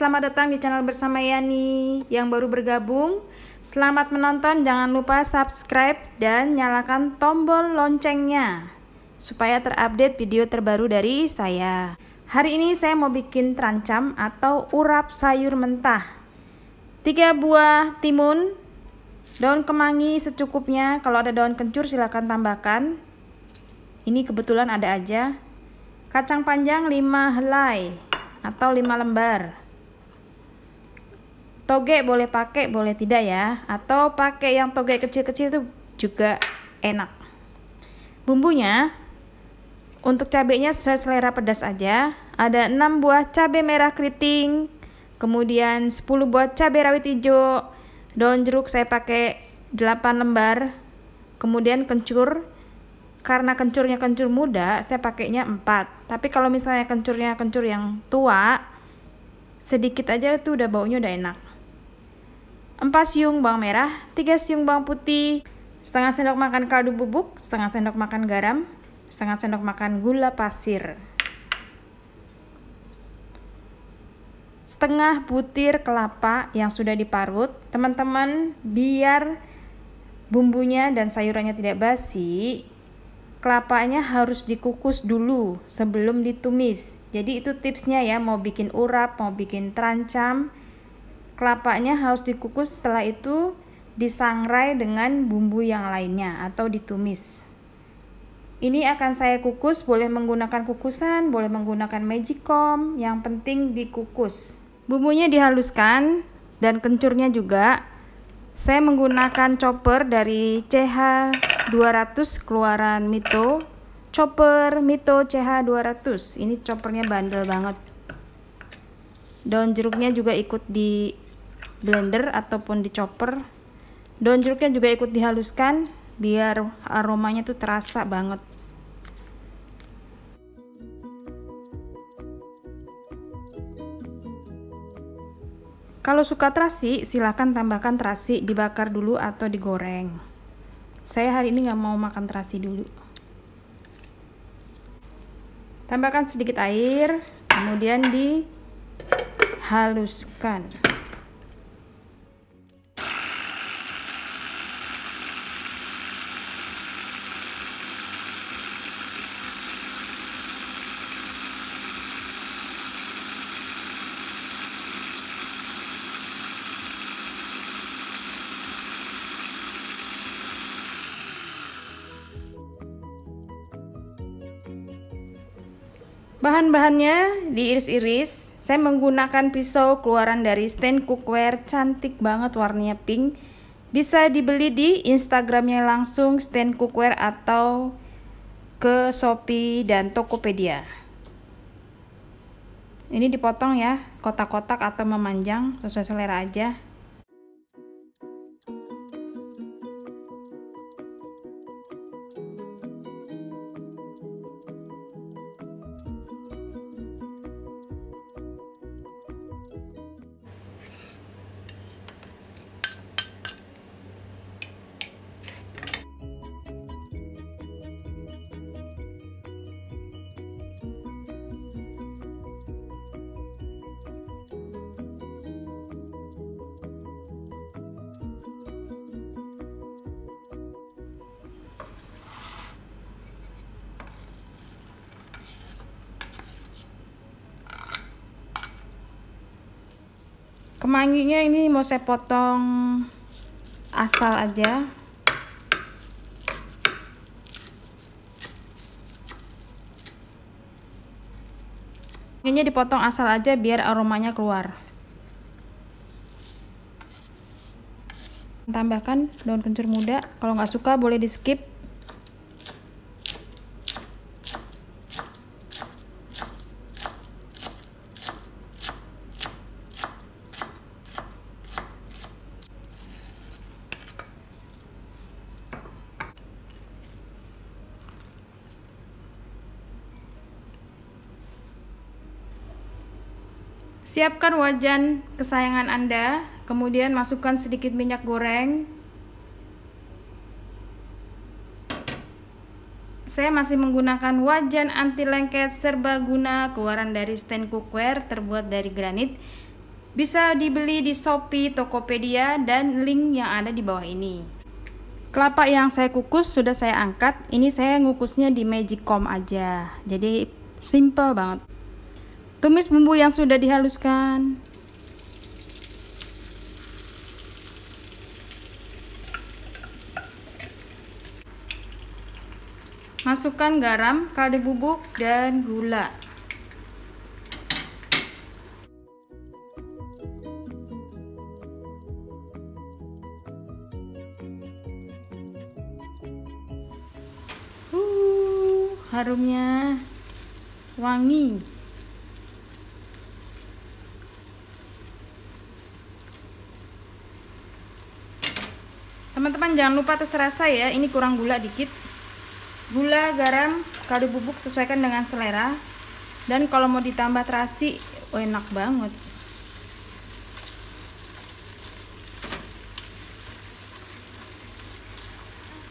selamat datang di channel Bersama Yani. Yang baru bergabung, selamat menonton. Jangan lupa subscribe dan nyalakan tombol loncengnya supaya terupdate video terbaru dari saya. Hari ini saya mau bikin terancam atau urap sayur mentah. 3 buah timun, daun kemangi secukupnya. Kalau ada daun kencur silakan tambahkan. Ini kebetulan ada aja. Kacang panjang 5 helai atau 5 lembar. Toge boleh pakai, boleh tidak ya. Atau pakai yang toge kecil-kecil itu juga enak. Bumbunya, untuk cabenya sesuai selera pedas aja. Ada 6 buah cabai merah keriting, kemudian 10 buah cabai rawit hijau, daun jeruk saya pakai 8 lembar, kemudian kencur. Karena kencurnya kencur muda, saya pakainya 4. Tapi kalau misalnya kencurnya kencur yang tua, sedikit aja itu udah baunya udah enak. 4 siung bawang merah, 3 siung bawang putih, setengah sendok makan kaldu bubuk, setengah sendok makan garam, setengah sendok makan gula pasir, setengah butir kelapa yang sudah diparut. Teman-teman, biar bumbunya dan sayurannya tidak basi, kelapanya harus dikukus dulu sebelum ditumis. Jadi itu tipsnya ya, mau bikin urap, mau bikin terancam, kelapanya harus dikukus, setelah itu disangrai dengan bumbu yang lainnya atau ditumis. Ini akan saya kukus, boleh menggunakan kukusan, boleh menggunakan magicom, yang penting dikukus. Bumbunya dihaluskan dan kencurnya juga. Saya menggunakan chopper dari CH200 keluaran Mito. Chopper Mito CH200. Ini choppernya bandel banget. Daun jeruknya juga ikut di blender ataupun di chopper. Daun jeruknya juga ikut dihaluskan biar aromanya tuh terasa banget. Kalau suka terasi, silahkan tambahkan terasi, dibakar dulu atau digoreng. Saya hari ini nggak mau makan terasi dulu. Tambahkan sedikit air, kemudian dihaluskan. Bahan-bahannya diiris-iris. Saya menggunakan pisau keluaran dari Stand Cookware, cantik banget warnanya pink. Bisa dibeli di Instagramnya langsung Stand Cookware atau ke Shopee dan Tokopedia. Ini dipotong ya, kotak-kotak atau memanjang sesuai selera aja. Kemanginya ini mau saya potong asal aja. Ini dipotong asal aja biar aromanya keluar. Tambahkan daun kencur muda. Kalau nggak suka boleh di skip. Siapkan wajan kesayangan Anda, kemudian masukkan sedikit minyak goreng. Saya masih menggunakan wajan anti lengket serbaguna keluaran dari Stand Cookware, terbuat dari granit. Bisa dibeli di Shopee, Tokopedia, dan link yang ada di bawah ini. Kelapa yang saya kukus sudah saya angkat. Ini saya ngukusnya di Magicom aja. Jadi simple banget. Tumis bumbu yang sudah dihaluskan. Masukkan garam, kaldu bubuk, dan gula. Harumnya wangi. Teman-teman jangan lupa tes rasa ya, ini kurang gula dikit. Gula, garam, kaldu bubuk sesuaikan dengan selera. Dan kalau mau ditambah terasi, enak banget.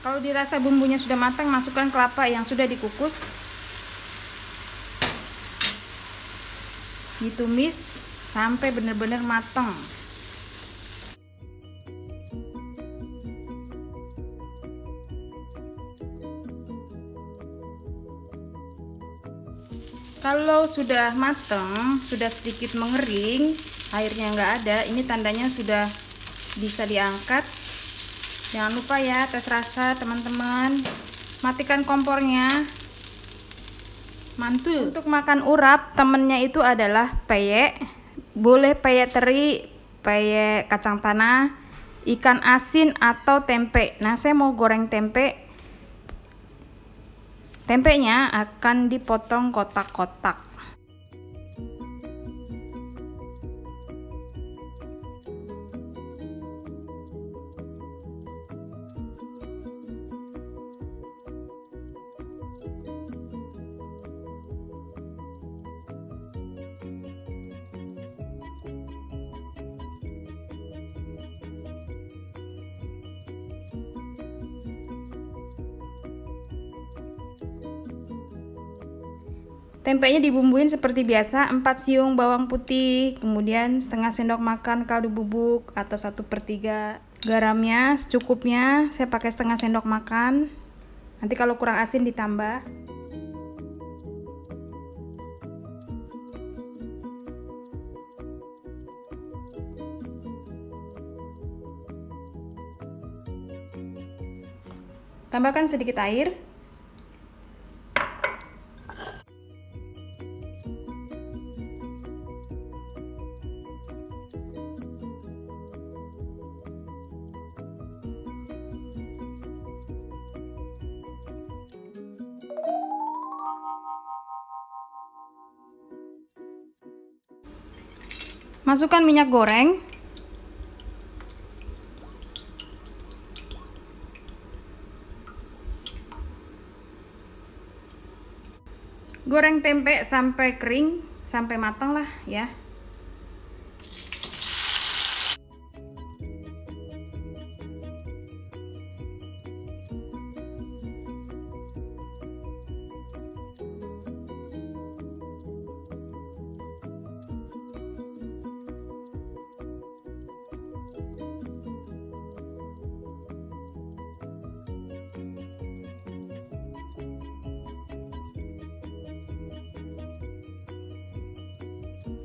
Kalau dirasa bumbunya sudah matang, masukkan kelapa yang sudah dikukus. Ditumis sampai benar-benar matang. Kalau sudah matang, sudah sedikit mengering, airnya nggak ada, ini tandanya sudah bisa diangkat. Jangan lupa ya tes rasa teman-teman. Matikan kompornya. Mantul. Untuk makan urap, temennya itu adalah peyek. Boleh peyek teri, peyek kacang tanah, ikan asin, atau tempe. Nah, saya mau goreng tempe. Tempenya akan dipotong kotak-kotak. Tempenya dibumbuin seperti biasa, 4 siung bawang putih, kemudian setengah sendok makan kaldu bubuk atau 1/3. Garamnya secukupnya, saya pakai setengah sendok makan. Nanti kalau kurang asin ditambah. Tambahkan sedikit air. Masukkan minyak goreng. Goreng tempe sampai kering, sampai matang lah ya.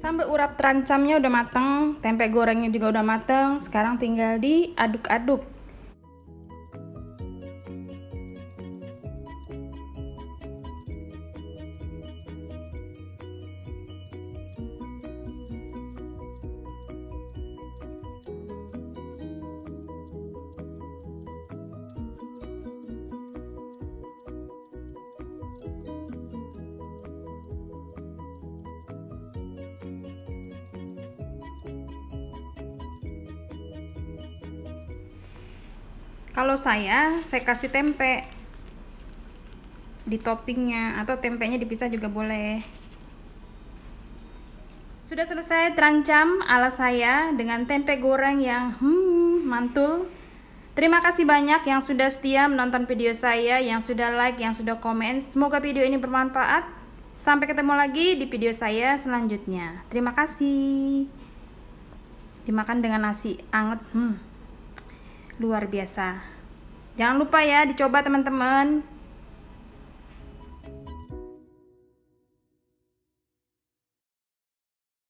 Sampai urap terancamnya udah matang, tempe gorengnya juga udah matang. Sekarang tinggal diaduk-aduk. Kalau saya kasih tempe di toppingnya, atau tempenya dipisah juga boleh. Sudah selesai terancam ala saya dengan tempe goreng yang mantul. Terima kasih banyak yang sudah setia menonton video saya, yang sudah like, yang sudah komen. Semoga video ini bermanfaat. Sampai ketemu lagi di video saya selanjutnya. Terima kasih. dimakan dengan nasi anget. Luar biasa. Jangan lupa ya dicoba teman-teman.